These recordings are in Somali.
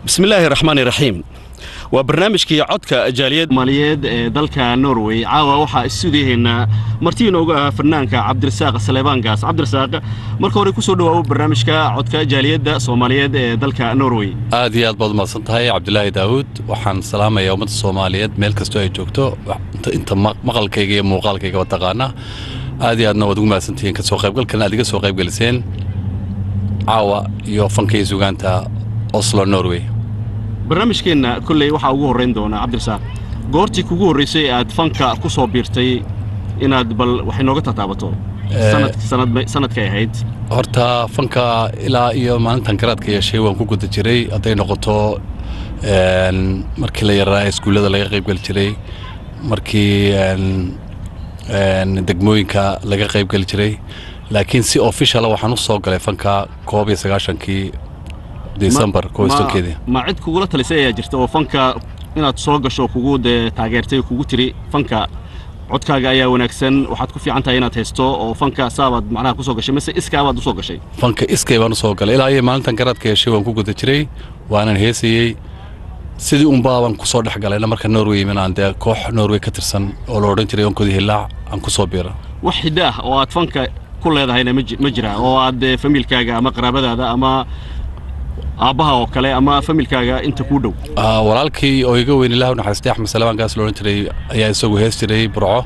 بسم الله الرحمن الرحيم وبرنامجكي عدك جاليد ماليد دلك نوروي عاوا وحا استوديهنا martiin uga fanaanka Cabdirasaaq Saleebaan Gaas Cabdirasaaq marka hore ku soo dhawaado barnaamijka codka jaaliyada Soomaaliyeed ee dalka Norway aad iyo aad baad mahadsantahay Cabdullaahi Daawud waxaan salaamayaa ummadda Soomaaliyeed meel kasta ay joogto inta maqalkayga iyo muuqaalkayga wada taqaana aad iyo aadna wad ugu mahadsantihiin ka soo qaybgalkan aad iga soo qaybgaliseen caawa iyo fankay sugaanta Oslo Norway barnaamijkeena kulay waxa ugu horeyn doona Cabdirasaaq goortii kugu horeysay aad fanka ku soo biirtay inaad bal wax inooga tataabato sanadkay ahayd horta fanka ilaa iyo maalintan garaadka yeeshay waan ku guda jiray haday noqoto markii la yaraa iskuulada laga qayb gal jiray markii degmooyinka laga qayb gal jiray laakiin si official waxaan u soo galay fanka 19 December koostonkeedii ma cid kugu talisay ayaa jirta oo fanka inaad soo gasho kugu taageertay kugu tiri fanka codkaaga ayaa wanaagsan waxaad ku fiican tahay inaad haysto oo fanka saabad macnaha ku soo gashay mise iskaabaad u soo gashay fanka iskay baan soo galay ilaa iyo maalintan garaadka yeeshay waan ku guda jiray waanan heesayay sidii baaban ku soo dhax galayna marka Norway inaan koox Norway ka tirsan oo la oran jiray onkodi hilaa aan ku soo biiro wax hidaah oo aad fanka ku leedahayna ma jira oo aad familkaaga ama qaraabadaada ama aabaha oo kale ama familkaaga inta ku dhow walaalkii oo iga weyn ilaahu naxariistay Axmed Saleebaan Gaas loo jiray ayaa isagu hees jiray Burco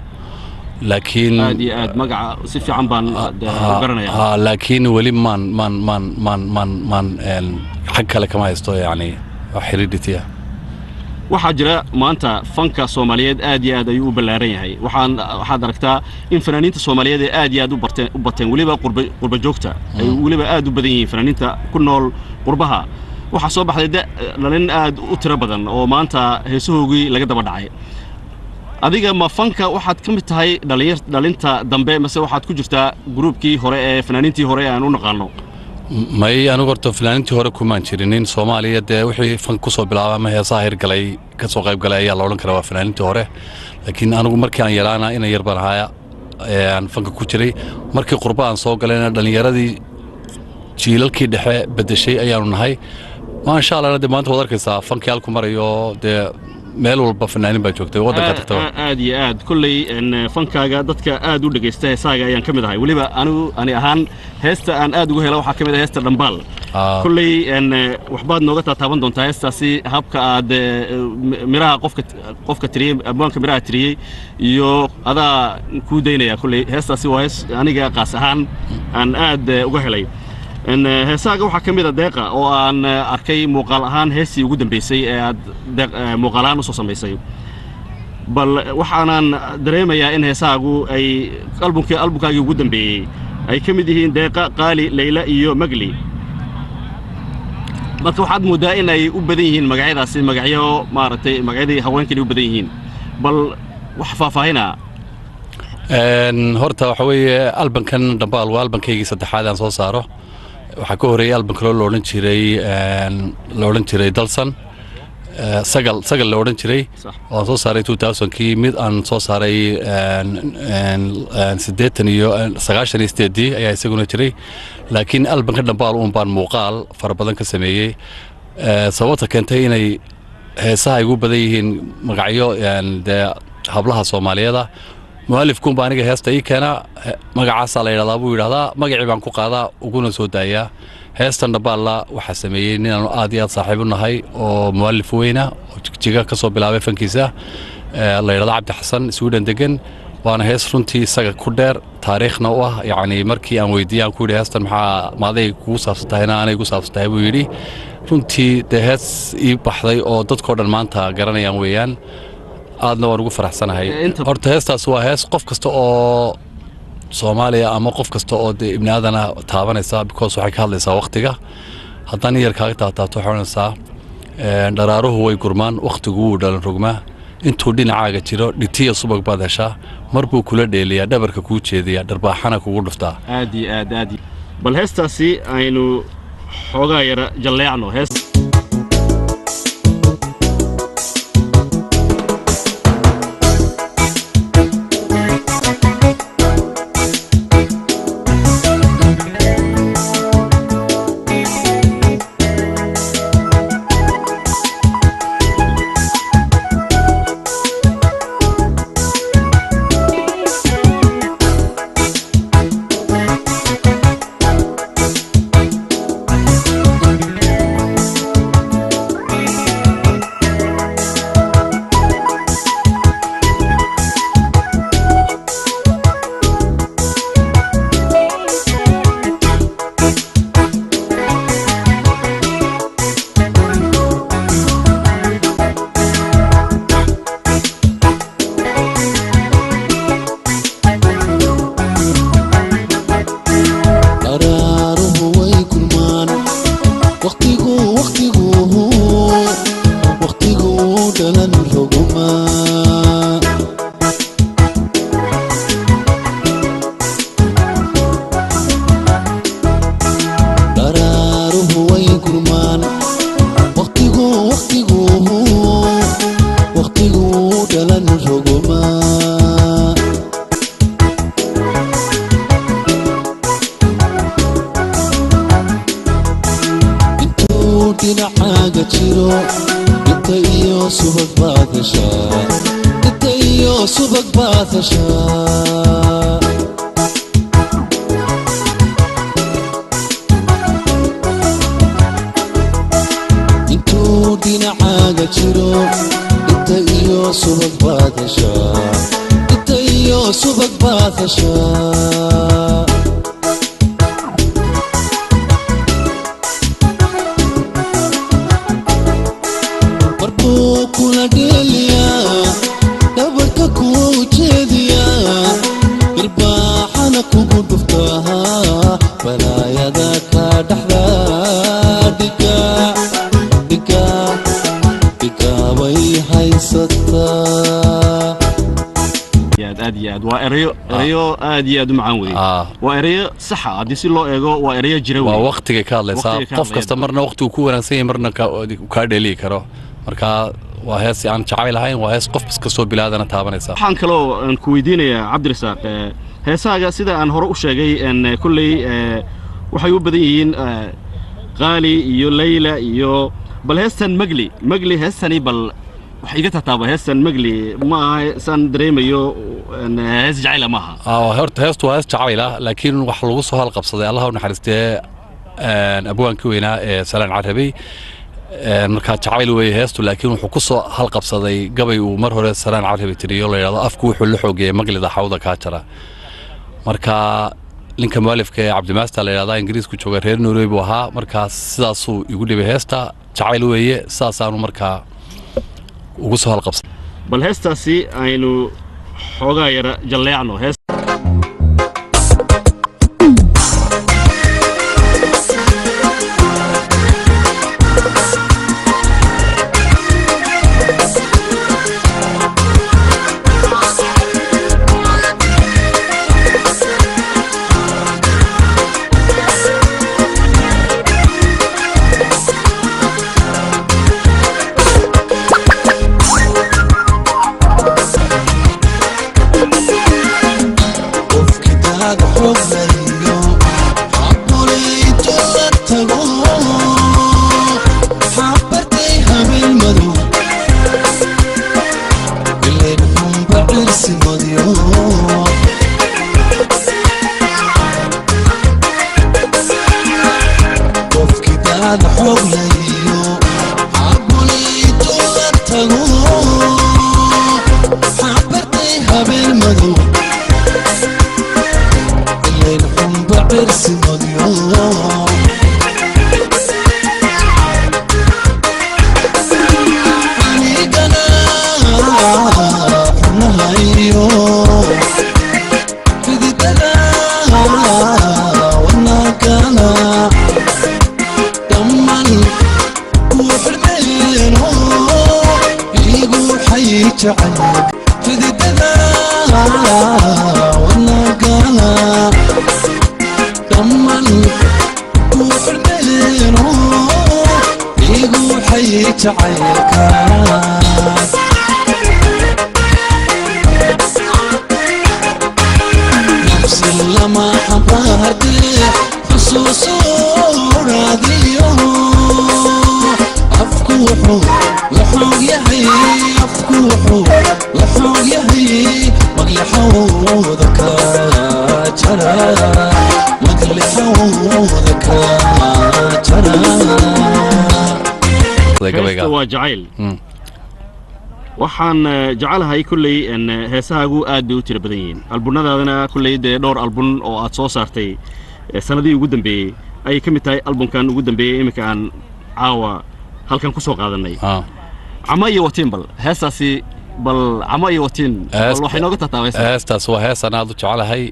laakiin aad magaca si fiican baan garanayaa laakiin wali man xaq kale kama haysto yani xiriirtiya waxa jira maanta fanka Soomaaliyeed aad iyo aad ayuu u balaaran yahay waxaad aragtaa in fanaaniinta Soomaaliyeed aad iyo aad u barteen waliba qurba joogta ay waliba aad u badan yihiin fanaaniinta ku nool qurbaha waxa soo baxday dhalin aad u tiro badan oo maanta heesahoogii laga daba dhacay adiga ma fanka waxaad ka mid tahay dhalinta dambe mise waxaad ku jirtaa groupkii hore ee fanaaniintii hore aan u naqaano may anigu horta fanaaniintii hore kuma jirinin Soomaaliyeed wixii fan ku soo bilaabay ma heesaha hirgalay ka soo qayb galay ayaa la oran karaa waa fanaaniintii hore laakiin anigu markii aan yaraana inay yar baan haya aan fanka ku jiray markii qurba aan soo galayna dhalinyaradii jiilalkii dhexe bedeshay ayaanu nahay ma insha Allah maanta wada arkaysaa fankii halku marayo meel walba fanaanin baa joogtay wadanka tagtay aad iyo aad kulay fankaaga dadka aad u dhageystay heesaaga ayaan kamid ahay waliba ani ahaan heesta aan aad ugu helay waxa kamid ah heesta Dhambaal kulay waxbaad nooga taaban doontaa heestaasi habka aad miraha qofka tiriyay abwaanka miraha tiriyay iyo adaa ku deynaya kulay heestaasi waa hees aniga qaas ahaan aan aad uga helay heesaaga waxa kamid ah deeqa oo aan arkay muuqaal ahaan heesii ugu dambeysay ee aad muuqaalaan u soo sameysay bal waxaan dareemayaa in heesaagu ay albumkaagii ugu dambeeyay ay kamid yihiin deeqa qaali Layla iyo Magli marka waxaad moodaa in ay u badan yihiin magacyadaasi magacyo maaragtay magacyadii haweenkii u badan yihiin bal wax faahfaahina horta waxa weeye albumkan Dhambaal waa albumkaygii saddexaad aan soo saaro waxa ka horeeyay albumka loo oran jiray Dalsan sagal loo oran jiray oo soo saaray 2000kii mid aan soo saaray 80 iyo 98 ayaa isaguna jiray laakiin albumka Dhambaal baan muuqaal fara badan ka sameeyay sababta keentay inay heesaha ugu badan yihiin magacyo hablaha Soomaaliyeed mu'alifku baan aniga heesta ii keena magacaas la yiraahdaa buu yiraahdaa magacii baan ku qaadaa uguna soo daayaa heestan Dhambaal waxa sameeyay nin aan aad iyo aad saaxiib u nahay oo mu'alif weyna oo jiga ka soo bilaabay fankiisa la yiraahdaa Cabdi Xasan Sweden degan waana hees runtii isaga ku dheer taariikhna u ah yani markii aan weydiiyaan ku yiri heestan maxaa maaday kugu saabsantayna aanay ku saabsantahay buu yiri runtii hees ii baxday oo dadkoo dhan maanta garanayaan weeyaan aadna waan ugu faraxsanahay horta heestaas waa hees qof kasta oo Soomaaliya ama qof kasta oo ibn aadana taabanaysa because waxay ka hadlaysaa waqtiga haddaan yar kaaga taabto xornaysaa daraaruhu way gurmaan waqtigu uu dhalan rogmaa intuu dhinacaaga jiro dhitiya subag baad heshaa marbuu kula dheeliyaa dhabarka kuu jeediyaa dharbaaxana kugu dhuftaa aad bal heestaasi aynu xoogaa yara jalleecno hees dhinacaaga jiro inta iyo subag baad heshaa inta iyo subag baad heshaa intuu dhinacaaga jiro inta iyo subag baad heshaa inta iyo subag baad heshaa وأريو آدي أدم عنوي وأريو صحة هذه سلوا إيجو وأريو جروي ووقت كهذا صار قف كاستمرنا وقت وكورنا سيمرنا كاردلي كرو مركا وهاس يعني شعبي لهاي وهاس قف بس كسو بلادنا تابنا صار حان كلو أن كويدين يا عبد الرزاق هسا سيدا أن هروش جاي أن كل وحيو بديين غالي يو ليلى يو بل هسن مقلي هسني بل وحقيقتها طابة هسن مقلي ما سن دريميو ان هس جعيله معها هرت هستو هس جعيله لكن wax lagu soo hal qabsaday Allah u naxariistay abwaanka weynaa salaan carabi marka jacayl way heesto laakiin wuxuu ku soo hal qabsaday gabay uu mar hore salaan carabi tiriyo la yiraahdo afku wuxuu la xoogay maqlida xawda ka jara marka linka maalifka Cabdimaasta la yiraahdo Ingiriisku jooga reer Norway buu ahaa markaas sidaas uu igu dhibay heesta jacayl weeye saasaanu marka ugu soo hal qabsaday bal heestaasi aynu xoogaa yara jalleecno hees وجعيل waxaan jecelahay kulay in heesahaagu aad bay u tiro badan yihiin albunadaadana kulay dhowr albun oo aad soo saartay sanadii ugu dambeeyay ay ka mid tahay albunkan ugu dambeeyay imika aan caawa halkan ku soo qaadanay ama iyo watiin bal heesaasi bal ama iyo watiin bal waxay nooga tataabaysaa heestaas waa hees aan aad u jecelahay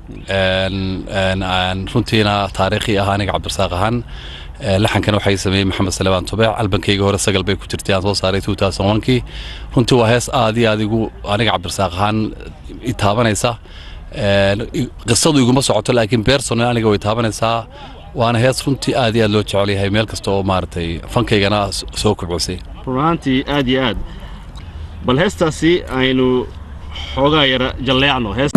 runtiina taariikhi ah aniga Cabdirasaaq ahaan لحن waxay sameeyay Maxamed Salmaan Tubeec albankayga hore sagal bay ku jirtay aan soo saaray 2001kii runtii waa hees aad iyo adigu aniga Cabdirasaaq ahaan itaabanaysa qisadu iguma socoto laakiin personal aniga way taabanaysaa waana hees runtii aad iyo aad loo jecel yahay meel kasta oo maartay fankaygana soo kubcisay runtii aad iyo aad bal heestaasi aynu xoogaa yara jalleecno hees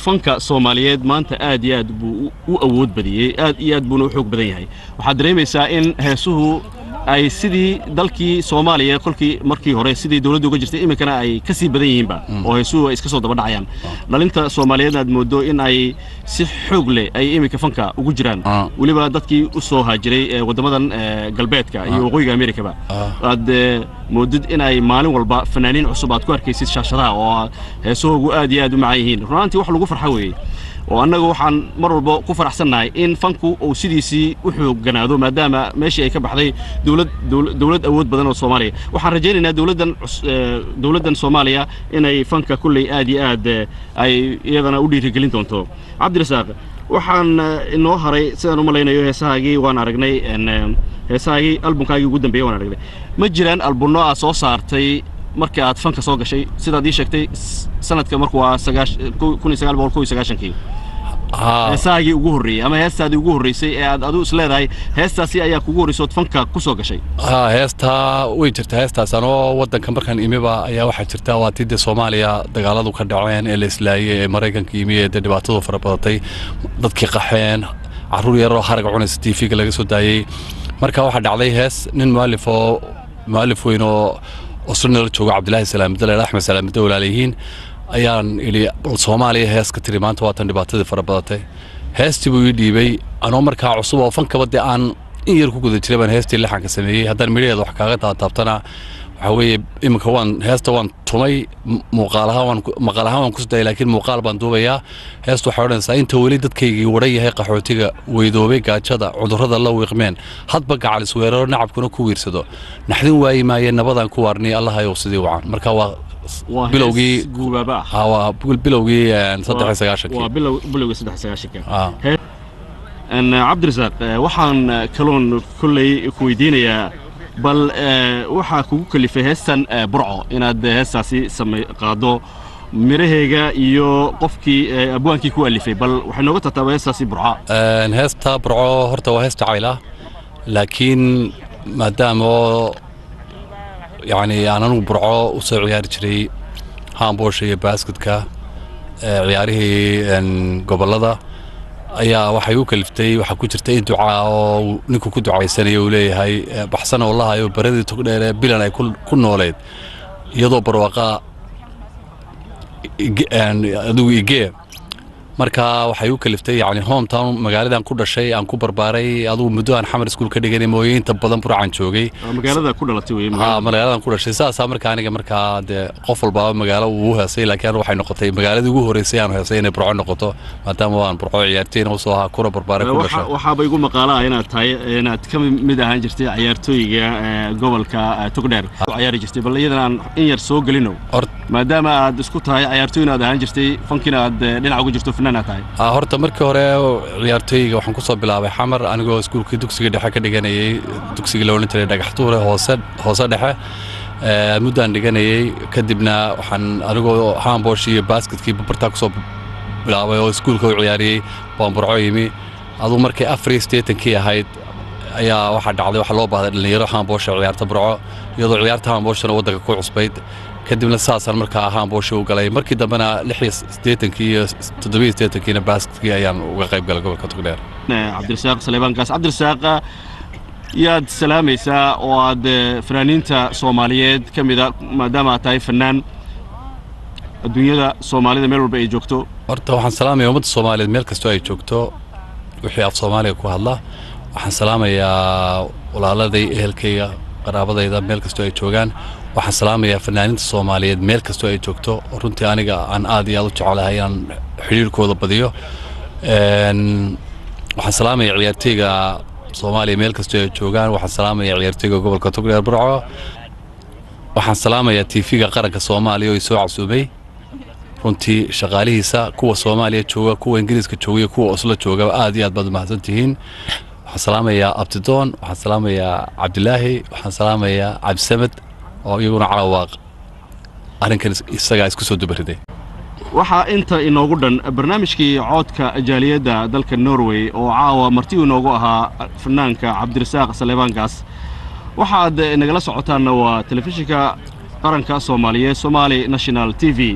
fanka Soomaaliyeed maanta aad iyo aad buu u awood badiyay aad iyo aad buu u xoog badan yahay waxa dareemaysaa in heesuhu ay sidii dalkii Soomaaliya kolkii markii hore sidii dawladdu uga jirtay imikana ay ka sii badan yihiin ba oo heesuhu iska soo daba dhacayaan dhalinta Soomaaliyeed aad moodo in ay si xoog leh ay imika fanka ugu jiraan waliba dadkii u soo haajiray wadamadan galbeedka iyo waqooyiga Ameerika ba aad moodid in ay maalin walba fanaaniin cusub aad ku arkaysid shaashadaha oo heesuhu aad iyo aad u macaan runtii wax lagu farxo weey oo annagu waxaan mar walba ku faraxsanahay in fanku uu sidiisii u xooganaado maadaama meeshii ay ka baxday dawlad awood badan oo Soomaaliya waxaan rajaynaynaa dawladdan Soomaaliya inay fanka kulli aad iyo aad ay iyadana u dhiirigelin doonto Cabdirasaaq waxaan inoo haray sidaan u malaynayo heesahaagii waan aragnay heesahaagii albumkaagii ugu dambeeyay waan aragnay ma jiraan albumno aad soo saartay markii aad fanka soo gashay sidaad ii sheegtay sanadka markuu 1999 heesaagii ugu horreeyay ama heestaadii ugu horreysay ee aad adu isleedahay heestaasi ayaa kugu horreysay fanka ku soo gashay heesta way jirtaa heestaas anoo wadanka markaan imiba ayaa waxa jirta waa tidda Soomaaliya dagaaladu ka dhaceen ee la islaayay ee Mareykanka imiyay dhibaatadu fara badatay dadkii qaxeen caruur yar oo harag cunaysa TV-ga laga soo daayay marka waxa dhacday hees nin mu'allif weyn oo sunnaal jooga Cabdullaahi Salaamada Axmed Salaamada walaalihiin ayaan ili Soomaaliya hees ka tiri maanta waa tan dhibaatada fara badatay heestii buu dhiibay anoo markaa cusub oo fanka badda aan in yar ku guda jiray baan heestii lixan ka sameeyay haddana midheeda wax kaaga taabtana waxa weeye imika heesta waan tumay maqaalaha waan ku soo laakiin muuqaal baan duubayaa heestu waxa odhanaysaa inta weli dadkaygii waran yahay qaxootiga weydoobay gaajada cudurrada la wiiqmeen hadba gacal isweeraro nacabkuna ku wiirsado naxdin waayi maayeen nabadaan ku waarnay allah ayow sidii wacan marka waa bilowgii guubaba waa bilowgii 93 waa bilowgii 93 Cabdirasaaq waxaan kaloon kulley ku weydiinayaa bal waxa kugu kalifay heestan burco inaad heestaasi qaado miraheega iyo qofkii abwaankii ku alifay bal waxa nooga tatabay heestaasi burco heesta burco horta waa heesta cayla laakiin maadaama يعني أنا برعو وسوي عيار شري هامبوش هي باسكتكا عياره قبل هذا أيا وحيوك الفتي وحكوترتي دعاء ونكو كدعاء سنة ولي هاي بحسنا والله هاي بردي تقول بلنا كل نولد يضو برواقة يعني أدو يجي marka waxay u kaliftay yani home town magaaladan ku dhashay aan ku barbaaray aduu muddo aan xamar iskuul ka dhiganay mooyinta badan burcaan joogay magaalada ku dhalatay way magaaladan ku dhashay saasa marka aniga marka qof walba magaalo uu heesay laakiin waxay noqotay magaaladii ugu horeysay aan heesay inay burco noqoto maadaama waan burco ciyaarteen oo soo ahaa kuna barbaaray ku dhashay waxa bay igu maqaalaa inaad ka mid ahaan jirtay ciyaartooyga gobolka Togdheer ciyaari jirtay bal iyadana aan in yar soo galino maadaama aad isku tahay ciyaartooyna aad ahaan jirtay fankina aad dhinac ugu jirto horta markii hore ciyaartooyga waxaan ku soo bilaabay xamar anigoo iskuulkii dugsiga dhexe ka dhiganayay dugsiga la oran jiray dhagaxtuure hoose dhexe muddaan dhiganayay kadibna waxaan anigoo handball iyo basketkii bartaa ku soo bilaabay oo iskuulka u ciyaariyay baan burco yimi aduu markii 4 ahayd ayaa waxa dhacday waxa loo baahday dhalinyaro handball ciyaarta burco iyadoo ciyaarta handball wadanka ku cusbayd kadibna saasan markaa handball u galay markii dambena 86 iyo 87 basketkii ayaan uga qayb galay gobolka Togdheer Cabdirasaaq Saleebankaas Cabdirasaaq yaad salaamaysaa oo aad fanaaniinta Soomaaliyeed kamida maadaama aad tahay fanaan adduunyada Soomaalida meel walba ay joogto horta waxaan salaamayaa ummadda Soomaaliyeed meel kasta ay joogto wixii af Soomaaliga ku hadla waxaan salaamayaa walaaladey ehelkayga qaraabadayda meel kasta ay joogaan waxaan salaamayaa fanaaniinta Soomaaliyeed meel kasta ay joogto runtii aniga aan aad iyo aad u jecelahay aan xiriirkooda badiyo waxaan salaamayaa ciyaartooyga Soomaaliya meel kasta ay joogaan waxaan salaamayaa ciyaartooyga gobolka Togdheer Burco waxaan salaamayaa TV-ga qaranka Soomaaliya oo soo casuumay runtii shaqaalihiisa kuwa Soomaaliya jooga kuwa Ingiriiska jooga kuwa Oslo jooga aad iyo aad baad mahadsantihiin waxaan salaamayaa Abtidoon waxaan salaamayaa Cabdilaahi waxaan salaamayaa Cabdisamad oo iyaguna calawaaq arrinkan isaga isku soo dubariday waxa inta inoogu dhan barnaamijkii coodka jaaliyada dalka Norway oo caawa marti inoogu ahaa fanaanka Cabdirasaaq Saleebankaas waxaad nagala socotaan waa telefishinka qaranka Soomaaliyeed Somali National TV